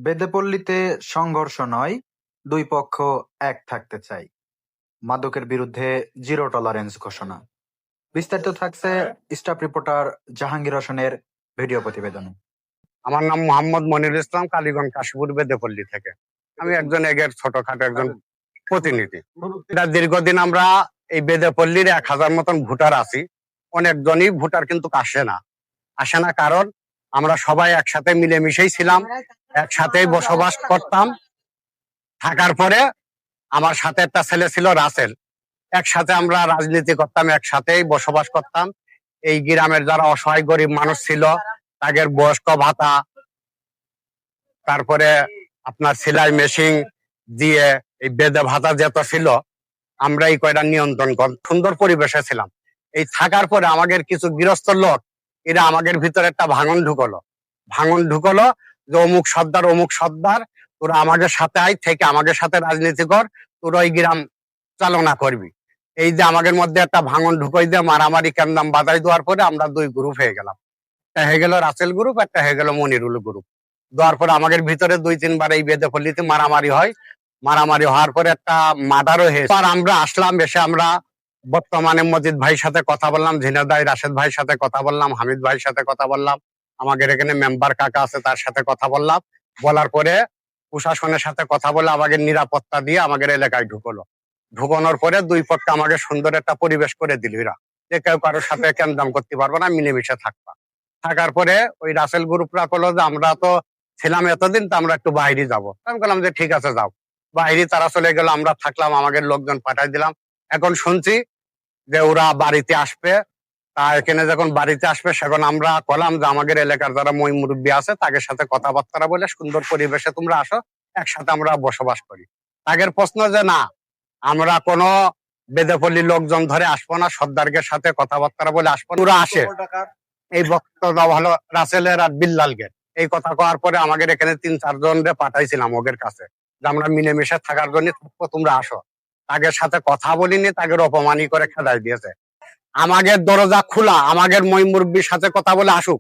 বেদেপল্লীতে সংঘর্ষ নয়, দুই পক্ষ এক থাকতে চাই। মাদকের বিরুদ্ধে জিরো টলারেন্স ঘোষণা। বিস্তারিত থাকছে স্টাফ রিপোর্টার জাহাঙ্গীর হোসেনের ভিডিও প্রতিবেদনে। আমার নাম মোহাম্মদ মনিরুল ইসলাম, কালীগঞ্জ কাশীপুর বেদেপল্লী থেকে। আমি একজন এগের ছোটখাটো একজন প্রতিনিধি। এটা দীর্ঘদিন আমরা এই বেদেপল্লীর 1000 মতন ভোটার আছি। অনেকজনই ভোটার কিন্তু আসে না কারণ আমরা সবাই একসাথে মিলেমিশেই ছিলাম, একসাথেই বসবাস করতাম। থাকার পরে আমার সাথে একটা ছেলে ছিল রাসেল, একসাথে আমরা রাজনীতি করতাম, একসাথেই বসবাস করতাম। এই গ্রামের যারা অসহায় গরিব মানুষ ছিল তাদের বয়স্ক ভাতা, তারপরে আপনার সেলাই মেশিন দিয়ে এই বেদে ভাতা যেত ছিল, আমরা এই কয়টা নিয়ন্ত্রণ সুন্দর পরিবেশে ছিলাম। এই থাকার পরে আমাদের কিছু গৃহস্থ লোক এরা আমাদের ভিতরে একটা ভাঙন ঢুকলো যে অমুক সর্দার তোরা আমাদের সাথে আয় থেকে আমাদের সাথে রাজনীতি কর, তোরা ওই গ্রাম চালনা করবি। এই যে আমাদের মধ্যে একটা ভাঙন ঢুকাই দিয়ে মারামারি কেমদাম বাজাই দেওয়ার পরে আমরা দুই গ্রুপ হয়ে গেলাম। একটা হয়ে গেল রাসেল গ্রুপ, একটা হয়ে গেল মনিরুল গ্রুপ। দেওয়ার পরে আমাদের ভিতরে 2-3 বার এই বেদেপল্লীতে মারামারি হয়। মারামারি হওয়ার পরে একটা মার্ডারও হয়েছে। আর আমরা আসলাম, এসে আমরা বর্তমানে মজিদ ভাইয়ের সাথে কথা বললাম, ঝিনাদাই রাশেদ ভাইয়ের সাথে কথা বললাম, হামিদ ভাইয়ের সাথে কথা বললাম, আমাদের এখানে মেম্বার কাকা আছে তার সাথে কথা বললাম। বলার পরে প্রশাসনের সাথে কথা বলে আমাদের নিরাপত্তা দিয়ে আমাদের এলাকায় ঢুকানোর পরে দুই পক্ষে আমাকে সুন্দর একটা পরিবেশ করে দিল এরা, যে কেউ কারোর সাথে কেমদাম করতে পারবো না, মিলেমিশে থাকবা। থাকার পরে ওই রাসেল গ্রুপরা বললো যে আমরা তো ছিলাম এতদিন, তো আমরা একটু বাইরে যাবো। আমি বললাম যে ঠিক আছে যাও। বাইরে তারা চলে গেল, আমরা থাকলাম, আমাদের লোকজন পাঠাই দিলাম। এখন শুনছি যে ওরা বাড়িতে আসবে। তা এখানে যখন বাড়িতে আসবে সেখন আমরা বললাম যে আমাদের এলাকার যারা মই মুরব্বী আছে তাদের সাথে কথাবার্তা বলে সুন্দর পরিবেশে তোমরা আসো, একসাথে আমরা বসবাস করি। তাদের প্রশ্ন যে না, আমরা কোনো বেদেপল্লী লোকজন ধরে আসবো না, সর্দারকে সাথে কথাবার্তা বলে আসবো। ওরা আসে, এই বক্তব্য হলো রাসেলের আর বিল্লালকে। এই কথা কওয়ার পরে আমাদের এখানে 3-4 জনরে পাঠাইছিলাম ওদের কাছে যে আমরা মিলেমিশে থাকার জন্য থাকবো, তোমরা আসো। তাদের সাথে কথা বলিনি, তাদের অপমানই করে খেদাই দিয়েছে। আমাদের দরজা খোলা, আমাদের মই মুরব্বীর সাথে কথা বলে আসুক।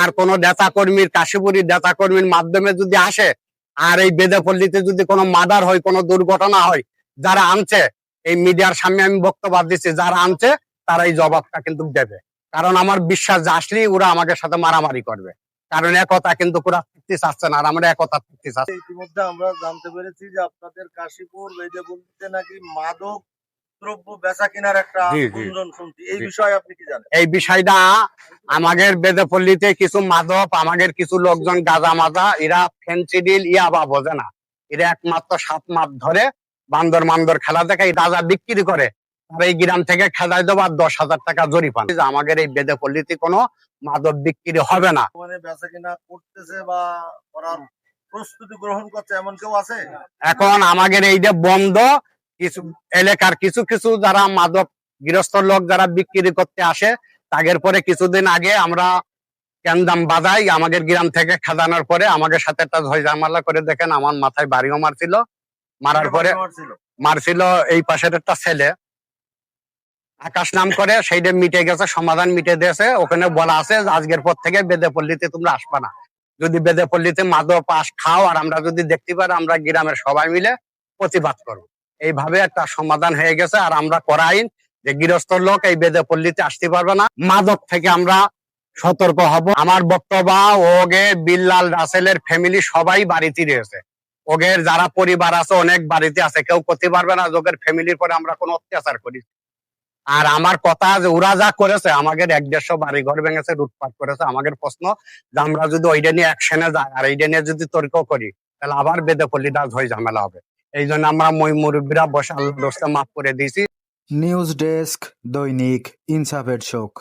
আর কোন নেতা কর্মীর, কাশীপুরী নেতা কর্মীর মাধ্যমে যদি আসে আর এই বেদেপল্লীতে যদি কোনো মার্ডার হয়, কোনো দুর্ঘটনা হয়, যারা আনছে এই মিডিয়ার সামনে আমি বক্তব্য দিচ্ছি, যারা আনছে তারা এই জবাবটা কিন্তু দেবে। কারণ আমার বিশ্বাস যে আসলেই ওরা আমাদের সাথে মারামারি করবে, কারণ একতা কিন্তু পুরা চুক্তি চাচ্ছে না, আর আমরা একতা চুক্তি চাচ্ছি। ইতিমধ্যে আমরা জানতে পেরেছি যে আপনাদের কাশীপুর বেদেপল্লীতে নাকি মাদক দ্রব্য বেচা কেনার একটা গুঞ্জন শুনছি, এই বিষয়ে আপনি কি জানেন? এই বিষয়টা আমাদের বেদেপল্লীতে কিছু মাদক, আমাদের কিছু লোকজন গাঁজা মাজা, এরা ফেন্সিডিল ইয়াবা বোঝে না, এরা একমাত্র 7 মাস ধরে বান্দর খেলা দেখে গাঁজা বিক্রি করে। আর এই গ্রাম থেকে খেলায় দেবো আর 10,000 টাকা জরিমানা। আমাদের এই বেদেপল্লীতে কোনো মাদক বিক্রি হবে না। মানে বেচা কেনা করতেছে বা করার প্রস্তুতি গ্রহণ করছে এমন কেউ আছে? এখন আমাদের এইটা বন্ধ। কিছু এলাকার কিছু যারা মাদক গৃহস্থ লোক যারা বিক্রি করতে আসে, তাদের পরে কিছুদিন আগে আমরা কেন্দাম বাজাই, আমাদের গ্রাম থেকে খেদানোর পরে আমাদের সাথে একটা ঝামেলা করে, দেখেন আমার মাথায় বাড়িও মারছিল। মারার পরে মারছিল এই পাশের একটা ছেলে আকাশ নাম করে, সেইটা মিটে গেছে, সমাধান মিটে দিয়েছে। ওখানে বলা আছে আজকের পর থেকে বেদেপল্লীতে তোমরা আসবা না। যদি বেদেপল্লীতে মাদক পাশ খাও আর আমরা যদি দেখতে পারি, আমরা গ্রামের সবাই মিলে প্রতিবাদ করবো। এইভাবে একটা সমাধান হয়ে গেছে। আর আমরা করা আইন যে গৃহস্থ লোক এই বেদেপল্লীতে আসতে পারবে না। মাদক থেকে আমরা সতর্ক হব। আমার বক্তব্য, ওগে বিল্লাল রাসেলের ফ্যামিলি সবাই বাড়িতে রয়েছে, ওগের যারা পরিবার আছে অনেক বাড়িতে আছে, কেউ করতে পারবে না ওগের ফ্যামিলির পরে আমরা কোনো অত্যাচার করি। আর আমার কথা যে ওরা যা করেছে, আমাদের 1-150 বাড়ি ঘর ভেঙেছে, লুটপাট করেছে। আমাদের প্রশ্ন যে আমরা যদি ওইটা নিয়ে অ্যাকশনে যাই আর এইটা নিয়ে যদি তর্ক করি, তাহলে আবার বেদেপল্লীটা হয়ে ঝামেলা হবে। এই জন্য আমরা মই মুরব্বীরা বসে আল্লাহর রাস্তায় মাফ করে দিয়েছি। নিউজ ডেস্ক, দৈনিক ইনসাফের চোখ।